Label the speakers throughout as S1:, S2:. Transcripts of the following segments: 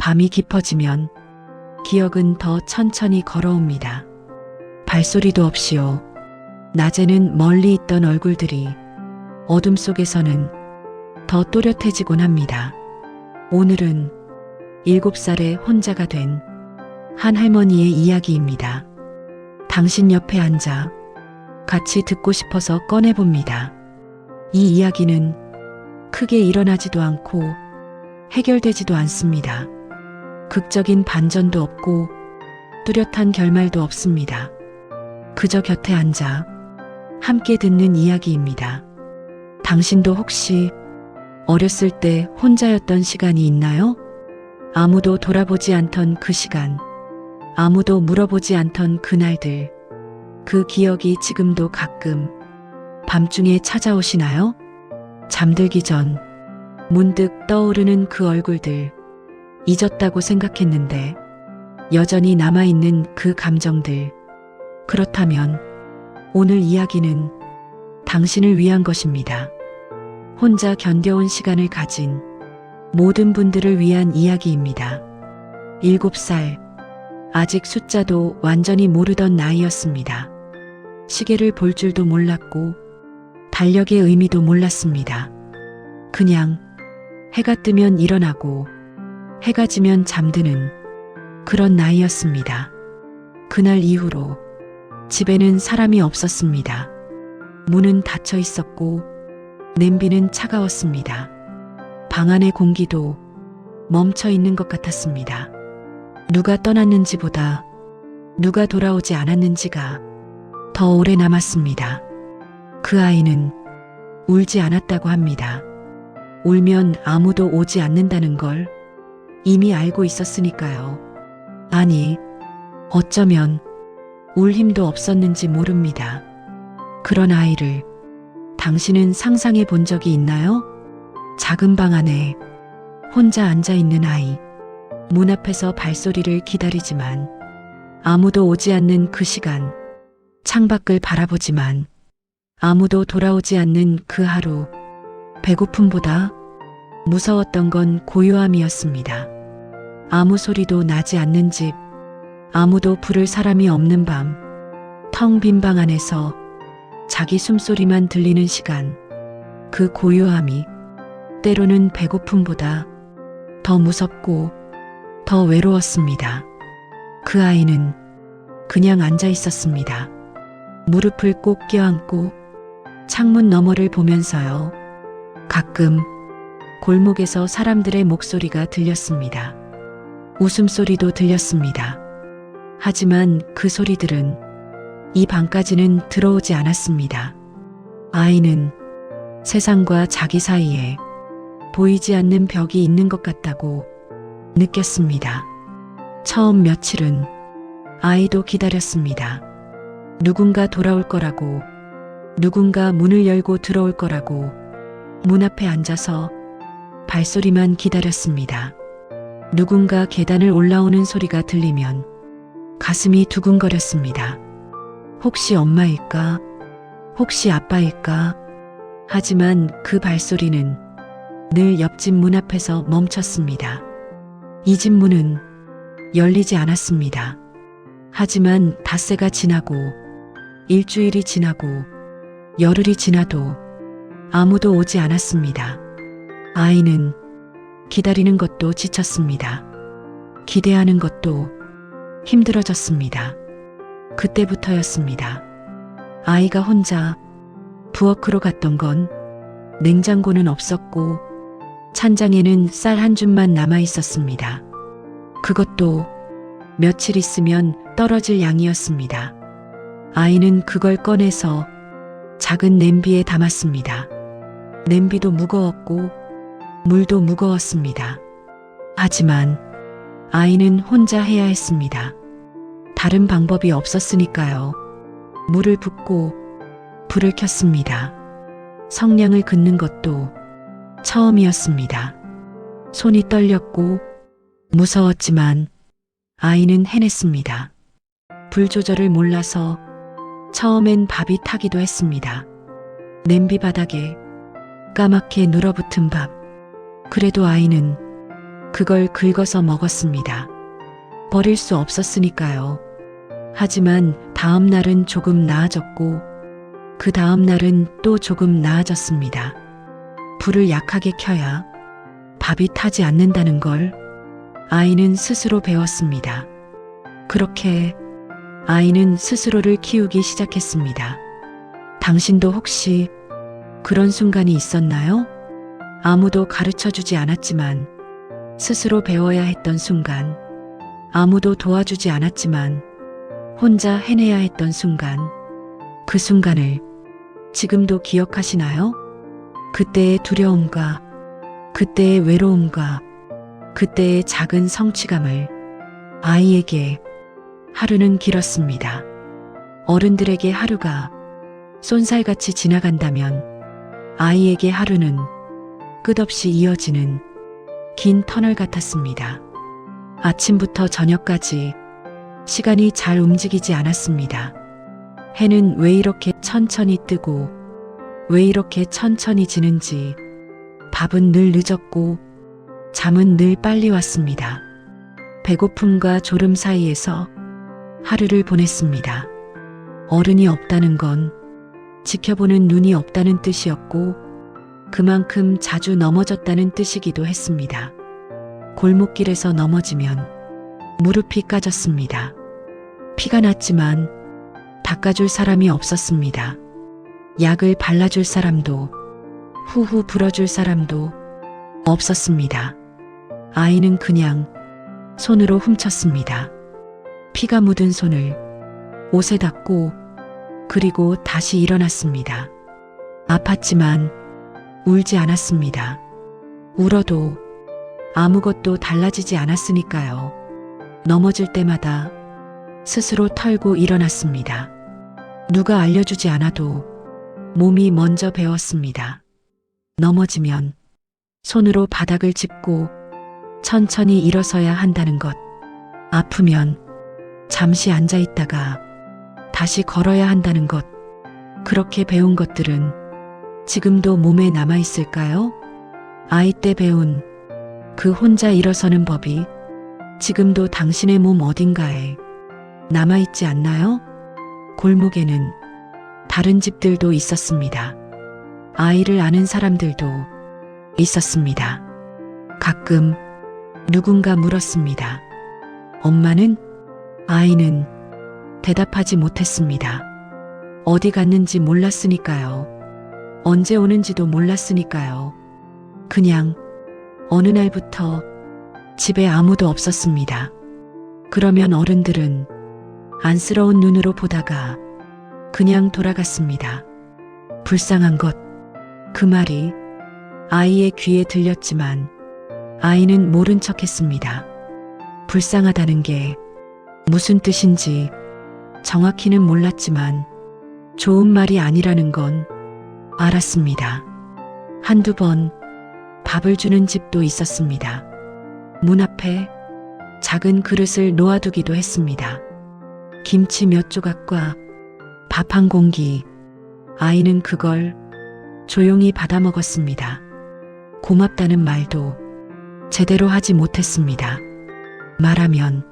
S1: 밤이 깊어지면 기억은 더 천천히 걸어옵니다. 발소리도 없이요. 낮에는 멀리 있던 얼굴들이 어둠 속에서는 더 또렷해지곤 합니다. 오늘은 7살의 혼자가 된 한 할머니의 이야기입니다. 당신 옆에 앉아 같이 듣고 싶어서 꺼내봅니다. 이 이야기는 크게 일어나지도 않고 해결되지도 않습니다. 극적인 반전도 없고 뚜렷한 결말도 없습니다. 그저 곁에 앉아 함께 듣는 이야기입니다. 당신도 혹시 어렸을 때 혼자였던 시간이 있나요? 아무도 돌아보지 않던 그 시간, 아무도 물어보지 않던 그날들, 그 기억이 지금도 가끔 밤중에 찾아오시나요? 잠들기 전 문득 떠오르는 그 얼굴들, 잊었다고 생각했는데 여전히 남아있는 그 감정들. 그렇다면 오늘 이야기는 당신을 위한 것입니다. 혼자 견뎌온 시간을 가진 모든 분들을 위한 이야기입니다. 7살, 아직 숫자도 완전히 모르던 나이였습니다. 시계를 볼 줄도 몰랐고 달력의 의미도 몰랐습니다. 그냥 해가 뜨면 일어나고 해가 지면 잠드는 그런 나이였습니다. 그날 이후로 집에는 사람이 없었습니다. 문은 닫혀 있었고 냄비는 차가웠습니다. 방 안의 공기도 멈춰 있는 것 같았습니다. 누가 떠났는지보다 누가 돌아오지 않았는지가 더 오래 남았습니다. 그 아이는 울지 않았다고 합니다. 울면 아무도 오지 않는다는 걸 이미 알고 있었으니까요. 아니, 어쩌면 울 힘도 없었는지 모릅니다. 그런 아이를 당신은 상상해 본 적이 있나요? 작은 방 안에 혼자 앉아 있는 아이, 문 앞에서 발소리를 기다리지만 아무도 오지 않는 그 시간, 창밖을 바라보지만 아무도 돌아오지 않는 그 하루. 배고픔보다 무서웠던 건 고요함이었습니다. 아무 소리도 나지 않는 집, 아무도 부를 사람이 없는 밤, 텅 빈 방 안에서 자기 숨소리만 들리는 시간. 그 고요함이 때로는 배고픔보다 더 무섭고 더 외로웠습니다. 그 아이는 그냥 앉아 있었습니다. 무릎을 꼭 껴안고 창문 너머를 보면서요. 가끔 골목에서 사람들의 목소리가 들렸습니다. 웃음소리도 들렸습니다. 하지만 그 소리들은 이 방까지는 들어오지 않았습니다. 아이는 세상과 자기 사이에 보이지 않는 벽이 있는 것 같다고 느꼈습니다. 처음 며칠은 아이도 기다렸습니다. 누군가 돌아올 거라고, 누군가 문을 열고 들어올 거라고 문 앞에 앉아서 발소리만 기다렸습니다. 누군가 계단을 올라오는 소리가 들리면 가슴이 두근거렸습니다. 혹시 엄마일까? 혹시 아빠일까? 하지만 그 발소리는 늘 옆집 문 앞에서 멈췄습니다. 이 집 문은 열리지 않았습니다. 하지만 닷새가 지나고 일주일이 지나고 열흘이 지나도 아무도 오지 않았습니다. 아이는 기다리는 것도 지쳤습니다. 기대하는 것도 힘들어졌습니다. 그때부터였습니다. 아이가 혼자 부엌으로 갔던 건 냉장고는 없었고 찬장에는 쌀 한 줌만 남아 있었습니다. 그것도 며칠 있으면 떨어질 양이었습니다. 아이는 그걸 꺼내서 작은 냄비에 담았습니다. 냄비도 무거웠고 물도 무거웠습니다. 하지만 아이는 혼자 해야 했습니다. 다른 방법이 없었으니까요. 물을 붓고 불을 켰습니다. 성냥을 긋는 것도 처음이었습니다. 손이 떨렸고 무서웠지만 아이는 해냈습니다. 불 조절을 몰라서 처음엔 밥이 타기도 했습니다. 냄비 바닥에 까맣게 눌어붙은 밥. 그래도 아이는 그걸 긁어서 먹었습니다. 버릴 수 없었으니까요. 하지만 다음 날은 조금 나아졌고 그 다음 날은 또 조금 나아졌습니다. 불을 약하게 켜야 밥이 타지 않는다는 걸 아이는 스스로 배웠습니다. 그렇게 아이는 스스로를 키우기 시작했습니다. 당신도 혹시 그런 순간이 있었나요? 아무도 가르쳐 주지 않았지만 스스로 배워야 했던 순간, 아무도 도와주지 않았지만 혼자 해내야 했던 순간, 그 순간을 지금도 기억하시나요? 그때의 두려움과 그때의 외로움과 그때의 작은 성취감을 아이에게 하루는 길었습니다. 어른들에게 하루가 쏜살같이 지나간다면 아이에게 하루는 끝없이 이어지는 긴 터널 같았습니다. 아침부터 저녁까지 시간이 잘 움직이지 않았습니다. 해는 왜 이렇게 천천히 뜨고 왜 이렇게 천천히 지는지, 밥은 늘 늦었고 잠은 늘 빨리 왔습니다. 배고픔과 졸음 사이에서 하루를 보냈습니다. 어른이 없다는 건 지켜보는 눈이 없다는 뜻이었고 그만큼 자주 넘어졌다는 뜻이기도 했습니다. 골목길에서 넘어지면 무릎이 까졌습니다. 피가 났지만 닦아줄 사람이 없었습니다. 약을 발라줄 사람도 후후 불어줄 사람도 없었습니다. 아이는 그냥 손으로 훔쳤습니다. 피가 묻은 손을 옷에 닦고 그리고 다시 일어났습니다. 아팠지만 울지 않았습니다. 울어도 아무것도 달라지지 않았으니까요. 넘어질 때마다 스스로 털고 일어났습니다. 누가 알려주지 않아도 몸이 먼저 배웠습니다. 넘어지면 손으로 바닥을 짚고 천천히 일어서야 한다는 것. 아프면 잠시 앉아 있다가 다시 걸어야 한다는 것. 그렇게 배운 것들은 지금도 몸에 남아 있을까요? 아이 때 배운 그 혼자 일어서는 법이 지금도 당신의 몸 어딘가에 남아 있지 않나요? 골목에는 다른 집들도 있었습니다. 아이를 아는 사람들도 있었습니다. 가끔 누군가 물었습니다. 엄마는? 아이는 대답하지 못했습니다. 어디 갔는지 몰랐으니까요. 언제 오는지도 몰랐으니까요. 그냥 어느 날부터 집에 아무도 없었습니다. 그러면 어른들은 안쓰러운 눈으로 보다가 그냥 돌아갔습니다. 불쌍한 것. 그 말이 아이의 귀에 들렸지만 아이는 모른 척 했습니다. 불쌍하다는 게 무슨 뜻인지 정확히는 몰랐지만 좋은 말이 아니라는 건 알았습니다. 한두 번 밥을 주는 집도 있었습니다. 문 앞에 작은 그릇을 놓아두기도 했습니다. 김치 몇 조각과 밥 한 공기. 아이는 그걸 조용히 받아 먹었습니다. 고맙다는 말도 제대로 하지 못했습니다. 말하면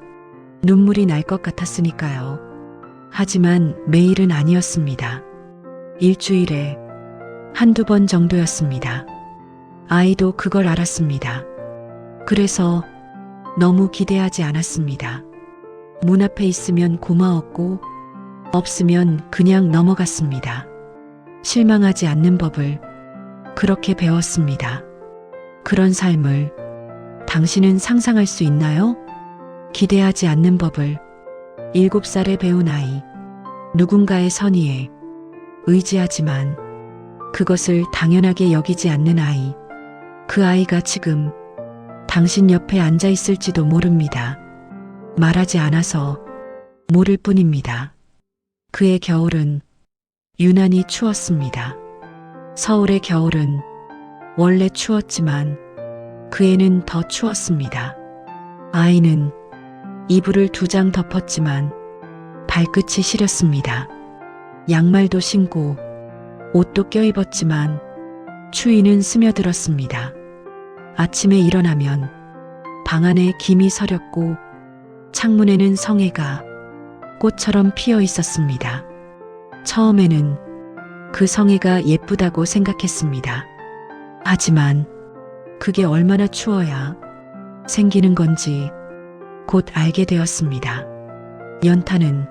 S1: 눈물이 날 것 같았으니까요. 하지만 매일은 아니었습니다. 일주일에 한두 번 정도였습니다. 아이도 그걸 알았습니다. 그래서 너무 기대하지 않았습니다. 문 앞에 있으면 고마웠고 없으면 그냥 넘어갔습니다. 실망하지 않는 법을 그렇게 배웠습니다. 그런 삶을 당신은 상상할 수 있나요? 기대하지 않는 법을 7살에 배운 아이. 누군가의 선의에 의지하지만 그것을 당연하게 여기지 않는 아이. 그 아이가 지금 당신 옆에 앉아 있을지도 모릅니다. 말하지 않아서 모를 뿐입니다. 그의 겨울은 유난히 추웠습니다. 서울의 겨울은 원래 추웠지만 그애는 더 추웠습니다. 아이는 이불을 2장 덮었지만 발끝이 시렸습니다. 양말도 신고 옷도 껴입었지만 추위는 스며들었습니다. 아침에 일어나면 방 안에 김이 서렸고 창문에는 성애가 꽃처럼 피어 있었습니다. 처음에는 그 성애가 예쁘다고 생각했습니다. 하지만 그게 얼마나 추워야 생기는 건지 곧 알게 되었습니다. 연탄은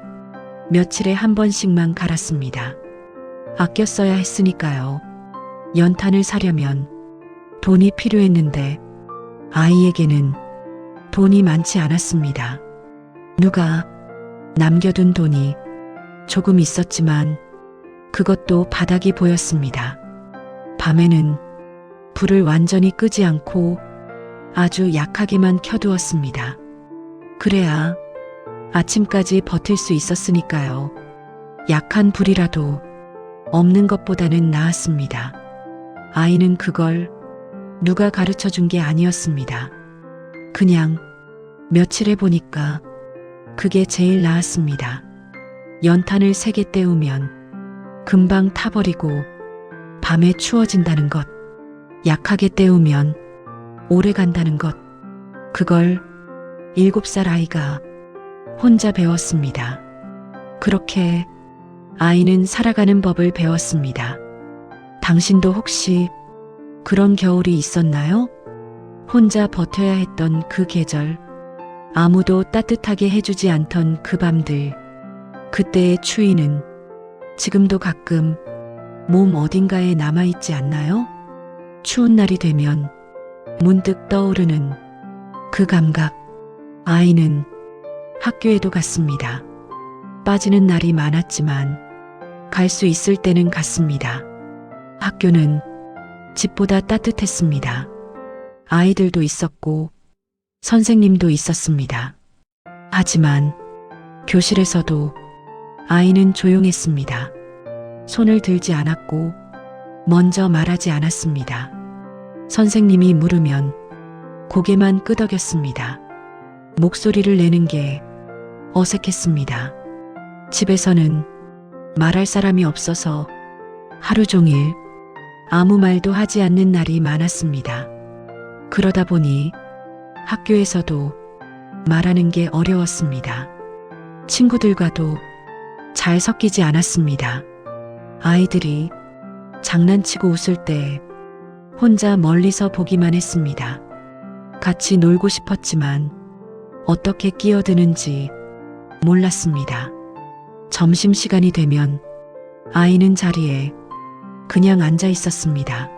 S1: 며칠에 한 번씩만 갈았습니다. 아껴 써야 했으니까요. 연탄을 사려면 돈이 필요했는데 아이에게는 돈이 많지 않았습니다. 누가 남겨둔 돈이 조금 있었지만 그것도 바닥이 보였습니다. 밤에는 불을 완전히 끄지 않고 아주 약하게만 켜두었습니다. 그래야 아침까지 버틸 수 있었으니까요. 약한 불이라도 없는 것보다는 나았습니다. 아이는 그걸 누가 가르쳐 준 게 아니었습니다. 그냥 며칠 해보니까 그게 제일 나았습니다. 연탄을 3개 때우면 금방 타버리고 밤에 추워진다는 것, 약하게 때우면 오래 간다는 것, 그걸 7살 아이가 혼자 배웠습니다. 그렇게 아이는 살아가는 법을 배웠습니다. 당신도 혹시 그런 겨울이 있었나요? 혼자 버텨야 했던 그 계절, 아무도 따뜻하게 해주지 않던 그 밤들, 그때의 추위는 지금도 가끔 몸 어딘가에 남아있지 않나요? 추운 날이 되면 문득 떠오르는 그 감각. 아이는 학교에도 갔습니다. 빠지는 날이 많았지만 갈 수 있을 때는 갔습니다. 학교는 집보다 따뜻했습니다. 아이들도 있었고 선생님도 있었습니다. 하지만 교실에서도 아이는 조용했습니다. 손을 들지 않았고 먼저 말하지 않았습니다. 선생님이 물으면 고개만 끄덕였습니다. 목소리를 내는 게 어색했습니다. 집에서는 말할 사람이 없어서 하루 종일 아무 말도 하지 않는 날이 많았습니다. 그러다 보니 학교에서도 말하는 게 어려웠습니다. 친구들과도 잘 섞이지 않았습니다. 아이들이 장난치고 웃을 때 혼자 멀리서 보기만 했습니다. 같이 놀고 싶었지만 어떻게 끼어드는지 몰랐습니다. 점심시간이 되면 아이는 자리에 그냥 앉아 있었습니다.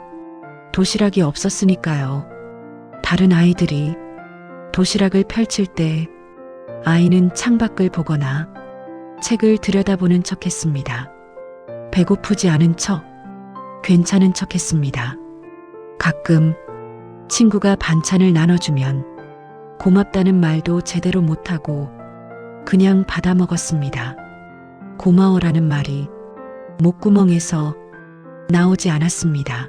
S1: 도시락이 없었으니까요. 다른 아이들이 도시락을 펼칠 때 아이는 창밖을 보거나 책을 들여다보는 척 했습니다. 배고프지 않은 척, 괜찮은 척 했습니다. 가끔 친구가 반찬을 나눠주면 고맙다는 말도 제대로 못하고 그냥 받아 먹었습니다. 고마워라는 말이 목구멍에서 나오지 않았습니다.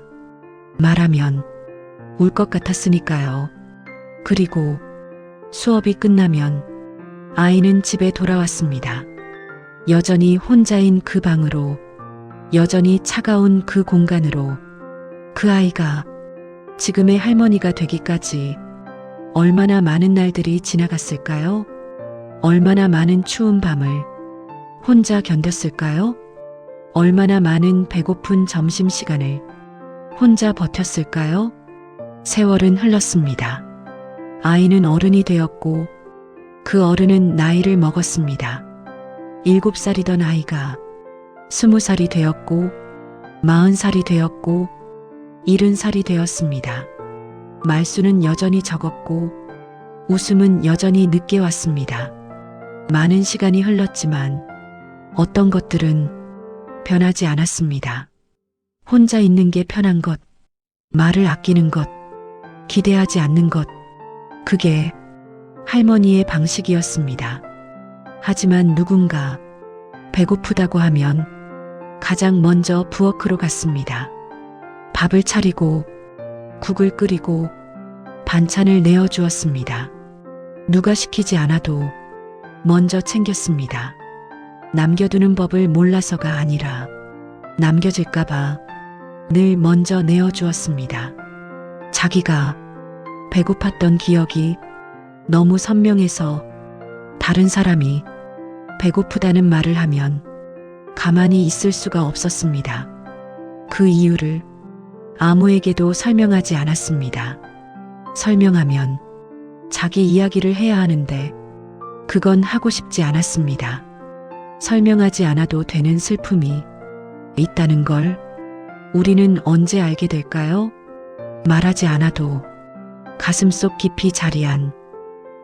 S1: 말하면 울 것 같았으니까요. 그리고 수업이 끝나면 아이는 집에 돌아왔습니다. 여전히 혼자인 그 방으로, 여전히 차가운 그 공간으로. 그 아이가 지금의 할머니가 되기까지 얼마나 많은 날들이 지나갔을까요? 얼마나 많은 추운 밤을 혼자 견뎠을까요? 얼마나 많은 배고픈 점심시간을 혼자 버텼을까요? 세월은 흘렀습니다. 아이는 어른이 되었고 그 어른은 나이를 먹었습니다. 7살이던 아이가 20살이 되었고 40살이 되었고 70살이 되었습니다. 말수는 여전히 적었고 웃음은 여전히 늦게 왔습니다. 많은 시간이 흘렀지만 어떤 것들은 변하지 않았습니다. 혼자 있는 게 편한 것, 말을 아끼는 것, 기대하지 않는 것, 그게 할머니의 방식이었습니다. 하지만 누군가 배고프다고 하면 가장 먼저 부엌으로 갔습니다. 밥을 차리고 국을 끓이고 반찬을 내어주었습니다. 누가 시키지 않아도 먼저 챙겼습니다. 남겨두는 법을 몰라서가 아니라 남겨질까봐 늘 먼저 내어주었습니다. 자기가 배고팠던 기억이 너무 선명해서 다른 사람이 배고프다는 말을 하면 가만히 있을 수가 없었습니다. 그 이유를 아무에게도 설명하지 않았습니다. 설명하면 자기 이야기를 해야 하는데 그건 하고 싶지 않았습니다. 설명하지 않아도 되는 슬픔이 있다는 걸 우리는 언제 알게 될까요? 말하지 않아도 가슴속 깊이 자리한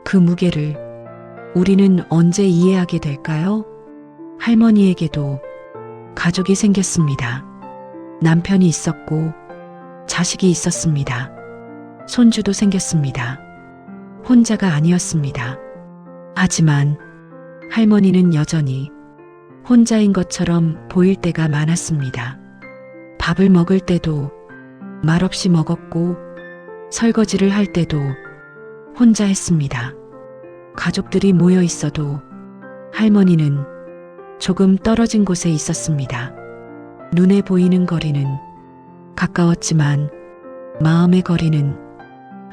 S1: 그 무게를 우리는 언제 이해하게 될까요? 할머니에게도 가족이 생겼습니다. 남편이 있었고 자식이 있었습니다. 손주도 생겼습니다. 혼자가 아니었습니다. 하지만 할머니는 여전히 혼자인 것처럼 보일 때가 많았습니다. 밥을 먹을 때도 말없이 먹었고 설거지를 할 때도 혼자 했습니다. 가족들이 모여 있어도 할머니는 조금 떨어진 곳에 있었습니다. 눈에 보이는 거리는 가까웠지만 마음의 거리는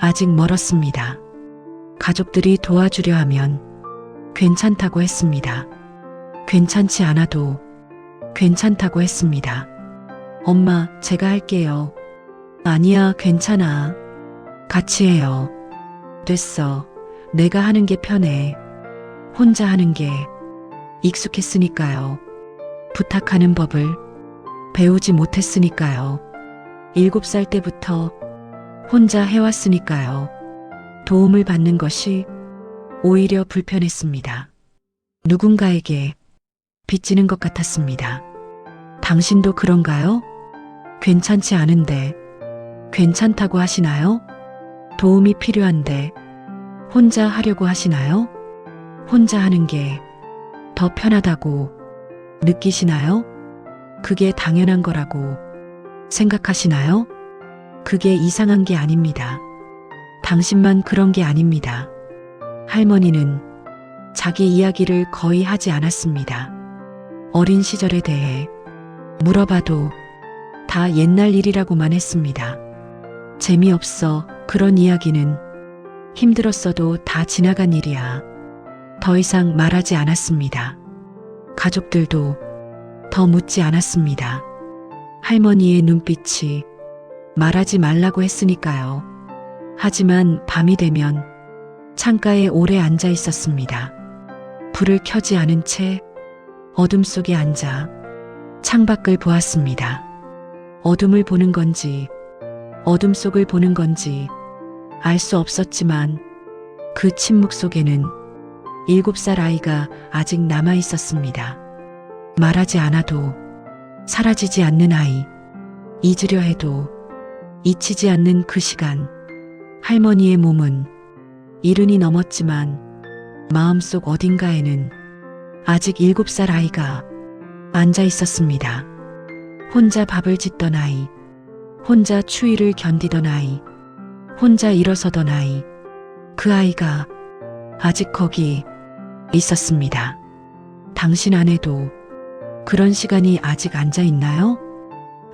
S1: 아직 멀었습니다. 가족들이 도와주려 하면 괜찮다고 했습니다. 괜찮지 않아도 괜찮다고 했습니다. 엄마, 제가 할게요. 아니야, 괜찮아. 같이 해요. 됐어. 내가 하는 게 편해. 혼자 하는 게 익숙했으니까요. 부탁하는 법을 배우지 못했으니까요. 7살 때부터 혼자 해왔으니까요. 도움을 받는 것이 오히려 불편했습니다. 누군가에게 빚지는 것 같았습니다. 당신도 그런가요? 괜찮지 않은데 괜찮다고 하시나요? 도움이 필요한데 혼자 하려고 하시나요? 혼자 하는 게 더 편하다고 느끼시나요? 그게 당연한 거라고 생각하시나요? 그게 이상한 게 아닙니다. 당신만 그런 게 아닙니다. 할머니는 자기 이야기를 거의 하지 않았습니다. 어린 시절에 대해 물어봐도 다 옛날 일이라고만 했습니다. 재미없어. 그런 이야기는 힘들었어도 다 지나간 일이야. 더 이상 말하지 않았습니다. 가족들도 더 묻지 않았습니다. 할머니의 눈빛이 말하지 말라고 했으니까요. 하지만 밤이 되면 창가에 오래 앉아 있었습니다. 불을 켜지 않은 채 어둠 속에 앉아 창밖을 보았습니다. 어둠을 보는 건지 어둠 속을 보는 건지 알 수 없었지만 그 침묵 속에는 7살 아이가 아직 남아 있었습니다. 말하지 않아도 사라지지 않는 아이, 잊으려 해도 잊히지 않는 그 시간. 할머니의 몸은 70이 넘었지만 마음속 어딘가에는 아직 7살 아이가 앉아 있었습니다. 혼자 밥을 짓던 아이, 혼자 추위를 견디던 아이, 혼자 일어서던 아이, 그 아이가 아직 거기 있었습니다. 당신 안에도 그런 시간이 아직 앉아 있나요?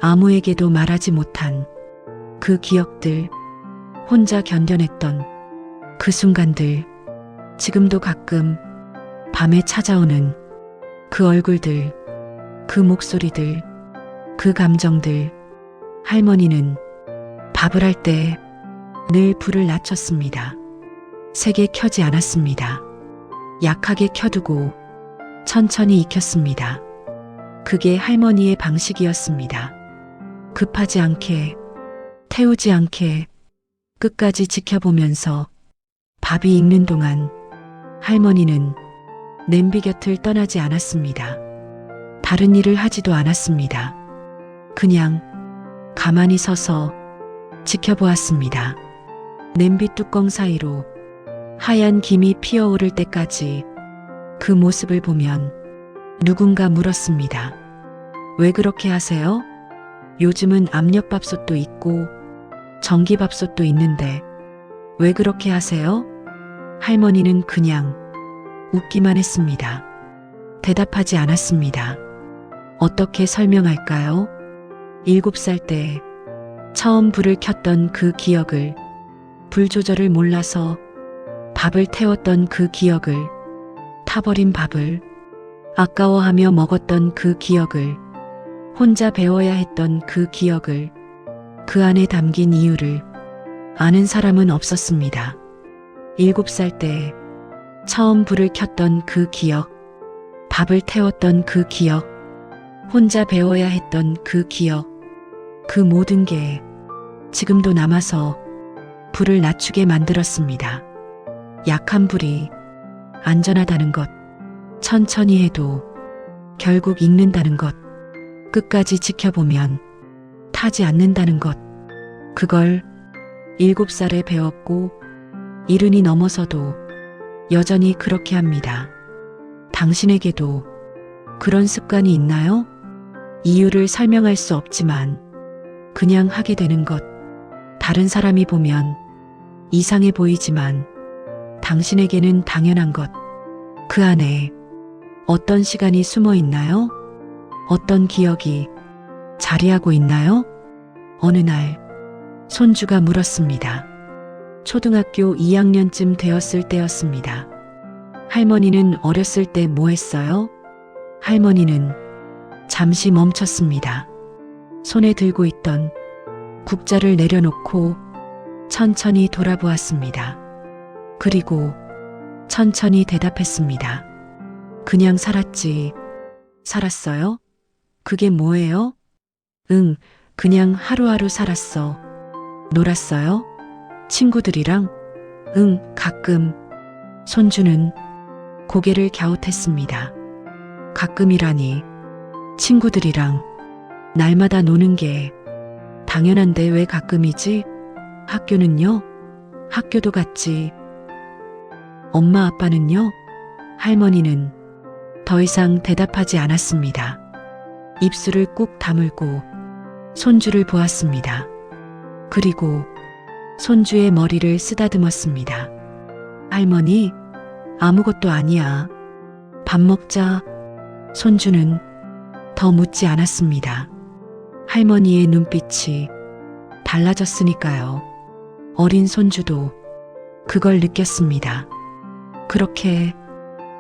S1: 아무에게도 말하지 못한 그 기억들, 혼자 견뎌냈던 그 순간들, 지금도 가끔 밤에 찾아오는 그 얼굴들, 그 목소리들, 그 감정들. 할머니는 밥을 할 때 늘 불을 낮췄습니다. 세게 켜지 않았습니다. 약하게 켜두고 천천히 익혔습니다. 그게 할머니의 방식이었습니다. 급하지 않게, 태우지 않게 끝까지 지켜보면서 밥이 익는 동안 할머니는 냄비 곁을 떠나지 않았습니다. 다른 일을 하지도 않았습니다. 그냥 가만히 서서 지켜보았습니다. 냄비 뚜껑 사이로 하얀 김이 피어오를 때까지 그 모습을 보면 누군가 물었습니다. 왜 그렇게 하세요? 요즘은 압력밥솥도 있고 전기밥솥도 있는데 왜 그렇게 하세요? 할머니는 그냥 웃기만 했습니다. 대답하지 않았습니다. 어떻게 설명할까요? 7살 때 처음 불을 켰던 그 기억을, 불 조절을 몰라서 밥을 태웠던 그 기억을, 타버린 밥을, 아까워하며 먹었던 그 기억을, 혼자 배워야 했던 그 기억을, 그 안에 담긴 이유를 아는 사람은 없었습니다. 7살 때 처음 불을 켰던 그 기억, 밥을 태웠던 그 기억, 혼자 배워야 했던 그 기억, 그 모든 게 지금도 남아서 불을 낮추게 만들었습니다. 약한 불이 안전하다는 것, 천천히 해도 결국 익는다는 것, 끝까지 지켜보면 타지 않는다는 것, 그걸 7살에 배웠고 70이 넘어서도 여전히 그렇게 합니다. 당신에게도 그런 습관이 있나요? 이유를 설명할 수 없지만 그냥 하게 되는 것, 다른 사람이 보면 이상해 보이지만 당신에게는 당연한 것, 그 안에 어떤 시간이 숨어 있나요? 어떤 기억이 자리하고 있나요? 어느 날 손주가 물었습니다. 초등학교 2학년쯤 되었을 때였습니다. 할머니는 어렸을 때 뭐 했어요? 할머니는 잠시 멈췄습니다. 손에 들고 있던 국자를 내려놓고 천천히 돌아보았습니다. 그리고 천천히 대답했습니다. 그냥 살았지. 살았어요? 그게 뭐예요? 응, 그냥 하루하루 살았어. 놀았어요? 친구들이랑? 응, 가끔. 손주는 고개를 갸웃했습니다. 가끔이라니. 친구들이랑 날마다 노는 게 당연한데 왜 가끔이지? 학교는요? 학교도 갔지. 엄마 아빠는요? 할머니는 더 이상 대답하지 않았습니다. 입술을 꾹 다물고 손주를 보았습니다. 그리고 손주의 머리를 쓰다듬었습니다. 할머니, 아무것도 아니야. 밥 먹자. 손주는 더 묻지 않았습니다. 할머니의 눈빛이 달라졌으니까요. 어린 손주도 그걸 느꼈습니다. 그렇게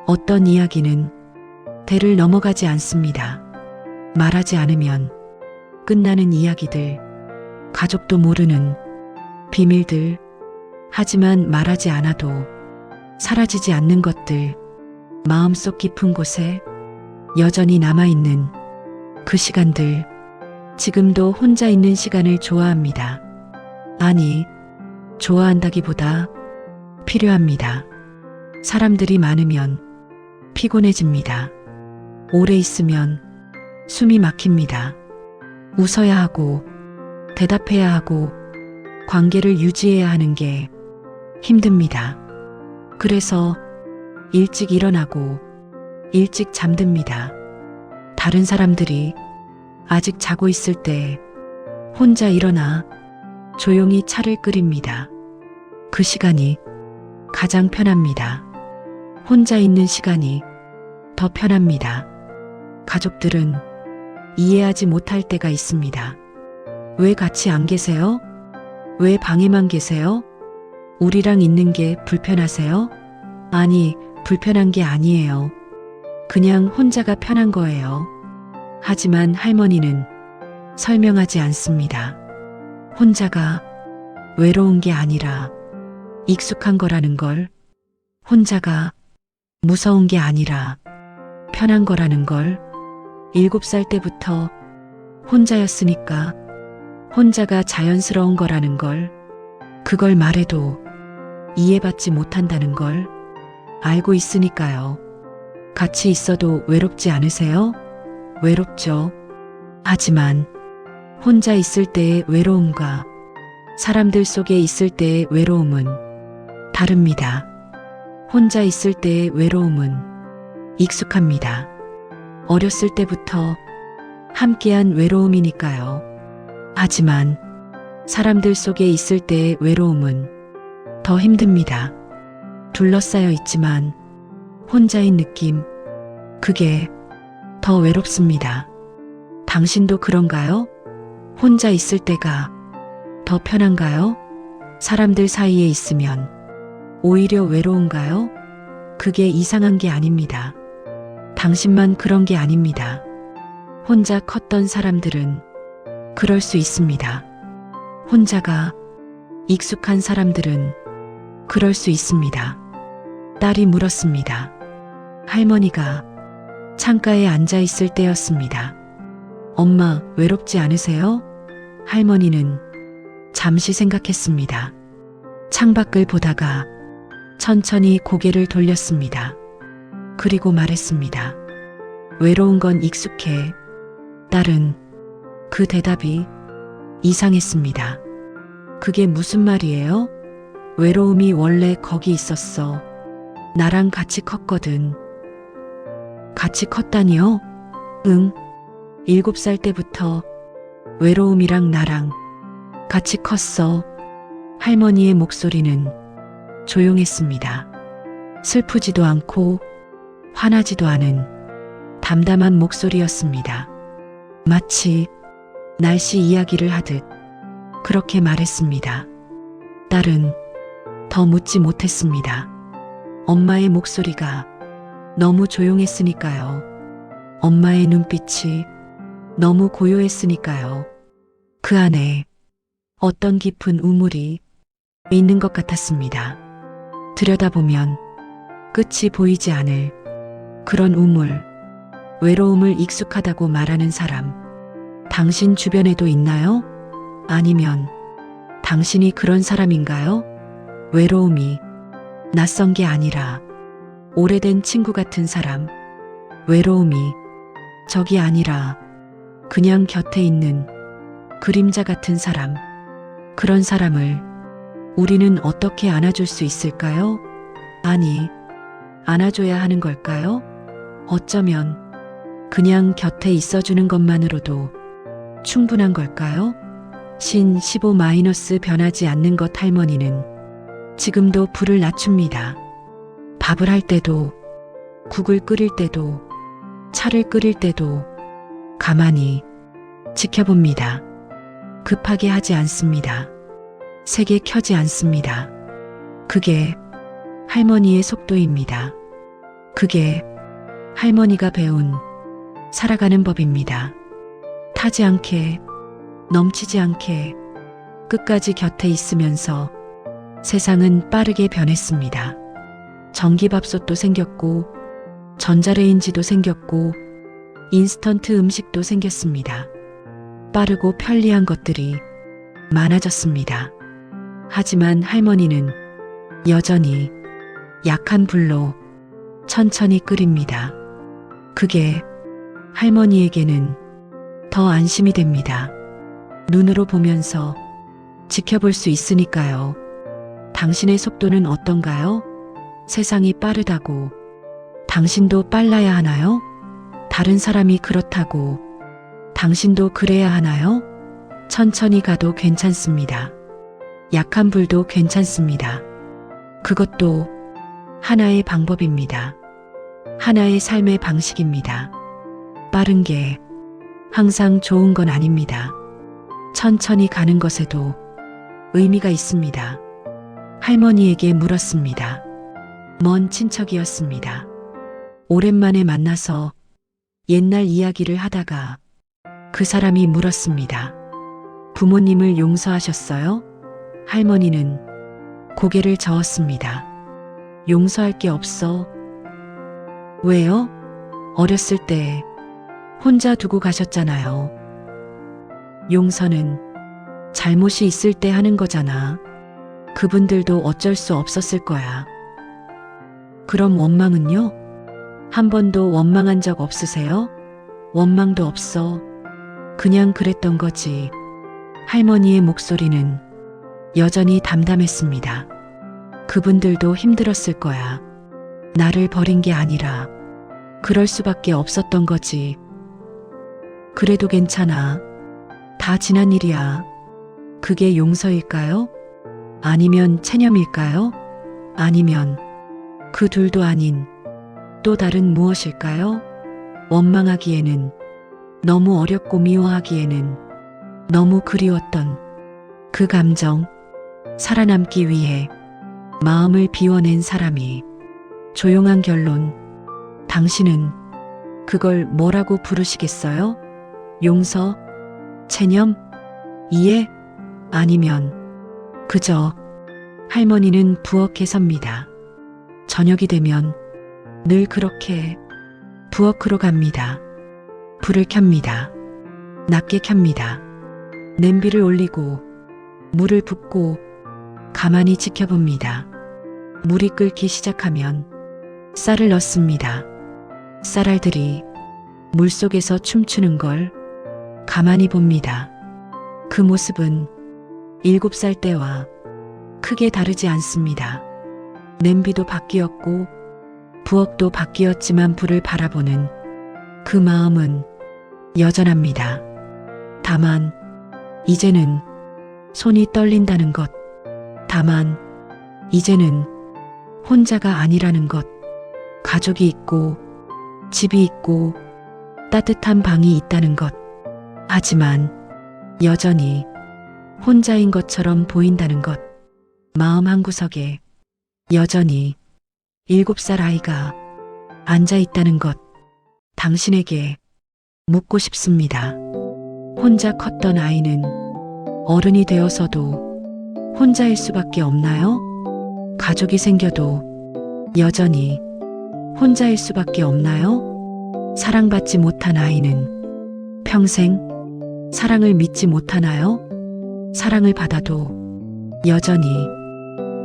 S1: 어떤 이야기는 대를 넘어가지 않습니다. 말하지 않으면 끝나는 이야기들, 가족도 모르는 비밀들, 하지만 말하지 않아도 사라지지 않는 것들, 마음속 깊은 곳에 여전히 남아있는 그 시간들, 지금도 혼자 있는 시간을 좋아합니다. 아니, 좋아한다기보다 필요합니다. 사람들이 많으면 피곤해집니다. 오래 있으면 숨이 막힙니다. 웃어야 하고, 대답해야 하고, 관계를 유지해야 하는 게 힘듭니다. 그래서 일찍 일어나고 일찍 잠듭니다. 다른 사람들이 아직 자고 있을 때 혼자 일어나 조용히 차를 끓입니다. 그 시간이 가장 편합니다. 혼자 있는 시간이 더 편합니다. 가족들은 이해하지 못할 때가 있습니다. 왜 같이 안 계세요? 왜 방에만 계세요? 우리랑 있는 게 불편하세요? 아니, 불편한 게 아니에요. 그냥 혼자가 편한 거예요. 하지만 할머니는 설명하지 않습니다. 혼자가 외로운 게 아니라 익숙한 거라는 걸, 혼자가 무서운 게 아니라 편한 거라는 걸, 7살 때부터 혼자였으니까 혼자가 자연스러운 거라는 걸, 그걸 말해도 이해받지 못한다는 걸 알고 있으니까요. 같이 있어도 외롭지 않으세요? 외롭죠. 하지만 혼자 있을 때의 외로움과 사람들 속에 있을 때의 외로움은 다릅니다. 혼자 있을 때의 외로움은 익숙합니다. 어렸을 때부터 함께한 외로움이니까요. 하지만 사람들 속에 있을 때의 외로움은 더 힘듭니다. 둘러싸여 있지만 혼자인 느낌, 그게 더 외롭습니다. 당신도 그런가요? 혼자 있을 때가 더 편한가요? 사람들 사이에 있으면 오히려 외로운가요? 그게 이상한 게 아닙니다. 당신만 그런 게 아닙니다. 혼자 컸던 사람들은 그럴 수 있습니다. 혼자가 익숙한 사람들은 그럴 수 있습니다. 딸이 물었습니다. 할머니가 창가에 앉아 있을 때였습니다. 엄마, 외롭지 않으세요? 할머니는 잠시 생각했습니다. 창밖을 보다가 천천히 고개를 돌렸습니다. 그리고 말했습니다. 외로운 건 익숙해. 딸은 그 대답이 이상했습니다. 그게 무슨 말이에요? 외로움이 원래 거기 있었어. 나랑 같이 컸거든. 같이 컸다니요? 응. 7살 때부터 외로움이랑 나랑 같이 컸어. 할머니의 목소리는 조용했습니다. 슬프지도 않고 화나지도 않은 담담한 목소리였습니다. 마치 날씨 이야기를 하듯 그렇게 말했습니다. 딸은 더 묻지 못했습니다. 엄마의 목소리가 너무 조용했으니까요. 엄마의 눈빛이 너무 고요했으니까요. 그 안에 어떤 깊은 우물이 있는 것 같았습니다. 들여다보면 끝이 보이지 않을 그런 우물, 외로움을 익숙하다고 말하는 사람, 당신 주변에도 있나요? 아니면 당신이 그런 사람인가요? 외로움이 낯선 게 아니라 오래된 친구 같은 사람, 외로움이 적이 아니라 그냥 곁에 있는 그림자 같은 사람, 그런 사람을 우리는 어떻게 안아줄 수 있을까요? 아니, 안아줘야 하는 걸까요? 어쩌면 그냥 곁에 있어주는 것만으로도 충분한 걸까요? 신 15 변하지 않는 것 할머니는 지금도 불을 낮춥니다. 밥을 할 때도, 국을 끓일 때도, 차를 끓일 때도 가만히 지켜봅니다. 급하게 하지 않습니다. 세게 켜지 않습니다. 그게 할머니의 속도입니다. 그게 할머니가 배운 살아가는 법입니다. 타지 않게, 넘치지 않게 끝까지 곁에 있으면서 세상은 빠르게 변했습니다. 전기밥솥도 생겼고, 전자레인지도 생겼고, 인스턴트 음식도 생겼습니다. 빠르고 편리한 것들이 많아졌습니다. 하지만 할머니는 여전히 약한 불로 천천히 끓입니다. 그게 할머니에게는 더 안심이 됩니다. 눈으로 보면서 지켜볼 수 있으니까요. 당신의 속도는 어떤가요? 세상이 빠르다고 당신도 빨라야 하나요? 다른 사람이 그렇다고 당신도 그래야 하나요? 천천히 가도 괜찮습니다. 약한 불도 괜찮습니다. 그것도 하나의 방법입니다. 하나의 삶의 방식입니다. 빠른 게 항상 좋은 건 아닙니다. 천천히 가는 것에도 의미가 있습니다. 할머니에게 물었습니다. 먼 친척이었습니다. 오랜만에 만나서 옛날 이야기를 하다가 그 사람이 물었습니다. 부모님을 용서하셨어요? 할머니는 고개를 저었습니다. 용서할 게 없어. 왜요? 어렸을 때 혼자 두고 가셨잖아요. 용서는 잘못이 있을 때 하는 거잖아. 그분들도 어쩔 수 없었을 거야. 그럼 원망은요? 한 번도 원망한 적 없으세요? 원망도 없어. 그냥 그랬던 거지. 할머니의 목소리는 여전히 담담했습니다. 그분들도 힘들었을 거야. 나를 버린 게 아니라 그럴 수밖에 없었던 거지. 그래도 괜찮아. 다 지난 일이야. 그게 용서일까요? 아니면 체념일까요? 아니면 그 둘도 아닌 또 다른 무엇일까요? 원망하기에는 너무 어렵고 미워하기에는 너무 그리웠던 그 감정, 살아남기 위해 마음을 비워낸 사람이 조용한 결론. 당신은 그걸 뭐라고 부르시겠어요? 용서? 체념? 이해? 아니면 그저. 할머니는 부엌에 섭니다. 저녁이 되면 늘 그렇게 부엌으로 갑니다. 불을 켭니다. 낮게 켭니다. 냄비를 올리고 물을 붓고 가만히 지켜봅니다. 물이 끓기 시작하면 쌀을 넣습니다. 쌀알들이 물속에서 춤추는 걸 가만히 봅니다. 그 모습은 7살 때와 크게 다르지 않습니다. 냄비도 바뀌었고 부엌도 바뀌었지만 불을 바라보는 그 마음은 여전합니다. 다만 이제는 손이 떨린다는 것. 다만 이제는 혼자가 아니라는 것. 가족이 있고 집이 있고 따뜻한 방이 있다는 것. 하지만 여전히 혼자인 것처럼 보인다는 것. 마음 한구석에 여전히 7살 아이가 앉아 있다는 것. 당신에게 묻고 싶습니다. 혼자 컸던 아이는 어른이 되어서도 혼자일 수밖에 없나요? 가족이 생겨도 여전히 혼자일 수밖에 없나요? 사랑받지 못한 아이는 평생 사랑을 믿지 못하나요? 사랑을 받아도 여전히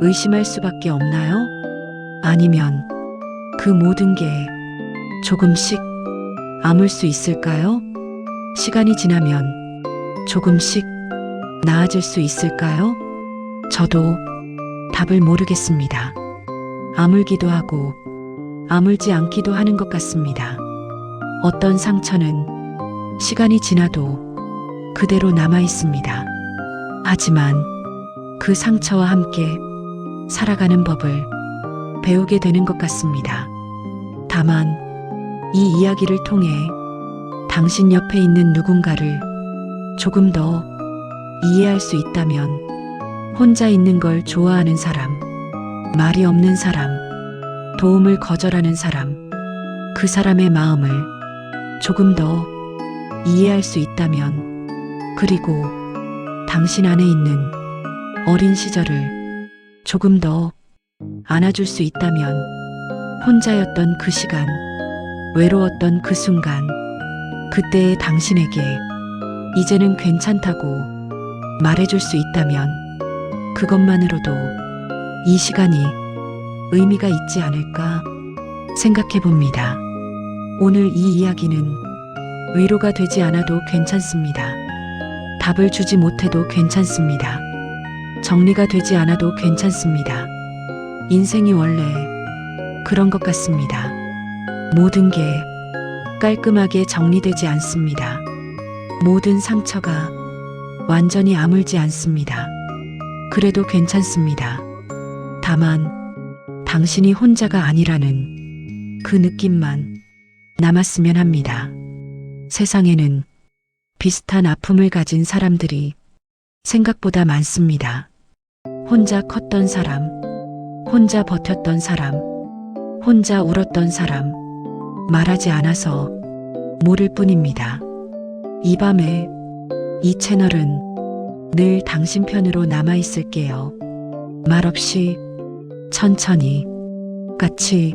S1: 의심할 수밖에 없나요? 아니면 그 모든 게 조금씩 아물 수 있을까요? 시간이 지나면 조금씩 나아질 수 있을까요? 저도 답을 모르겠습니다. 아물기도 하고 아물지 않기도 하는 것 같습니다. 어떤 상처는 시간이 지나도 그대로 남아 있습니다. 하지만 그 상처와 함께 살아가는 법을 배우게 되는 것 같습니다. 다만 이 이야기를 통해 당신 옆에 있는 누군가를 조금 더 이해할 수 있다면, 혼자 있는 걸 좋아하는 사람, 말이 없는 사람, 도움을 거절하는 사람, 그 사람의 마음을 조금 더 이해할 수 있다면, 그리고 당신 안에 있는 어린 시절을 조금 더 안아줄 수 있다면, 혼자였던 그 시간, 외로웠던 그 순간, 그때의 당신에게 이제는 괜찮다고 말해줄 수 있다면, 그것만으로도 이 시간이 의미가 있지 않을까 생각해 봅니다. 오늘 이 이야기는 위로가 되지 않아도 괜찮습니다. 답을 주지 못해도 괜찮습니다. 정리가 되지 않아도 괜찮습니다. 인생이 원래 그런 것 같습니다. 모든 게 깔끔하게 정리되지 않습니다. 모든 상처가 완전히 아물지 않습니다. 그래도 괜찮습니다. 다만 당신이 혼자가 아니라는 그 느낌만 남았으면 합니다. 세상에는 비슷한 아픔을 가진 사람들이 생각보다 많습니다. 혼자 컸던 사람, 혼자 버텼던 사람, 혼자 울었던 사람, 말하지 않아서 모를 뿐입니다. 이 밤에 이 채널은 늘 당신 편으로 남아있을게요. 말없이 천천히 같이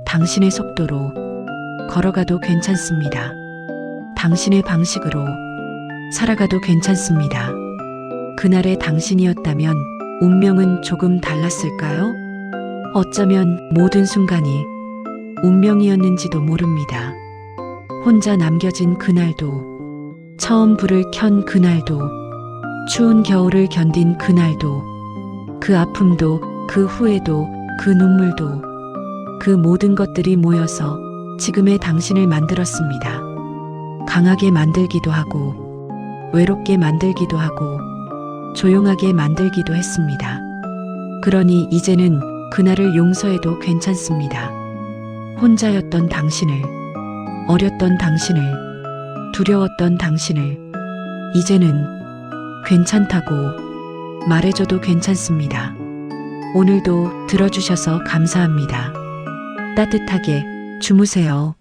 S1: 당신의 속도로 걸어가도 괜찮습니다. 당신의 방식으로 살아가도 괜찮습니다. 그날의 당신이었다면 운명은 조금 달랐을까요? 어쩌면 모든 순간이 운명이었는지도 모릅니다. 혼자 남겨진 그날도, 처음 불을 켠 그날도, 추운 겨울을 견딘 그날도, 그 아픔도, 그 후회도, 그 눈물도, 그 모든 것들이 모여서 지금의 당신을 만들었습니다. 강하게 만들기도 하고, 외롭게 만들기도 하고, 조용하게 만들기도 했습니다. 그러니 이제는 그날을 용서해도 괜찮습니다. 혼자였던 당신을, 어렸던 당신을, 두려웠던 당신을 이제는 괜찮다고 말해줘도 괜찮습니다. 오늘도 들어주셔서 감사합니다. 따뜻하게 주무세요.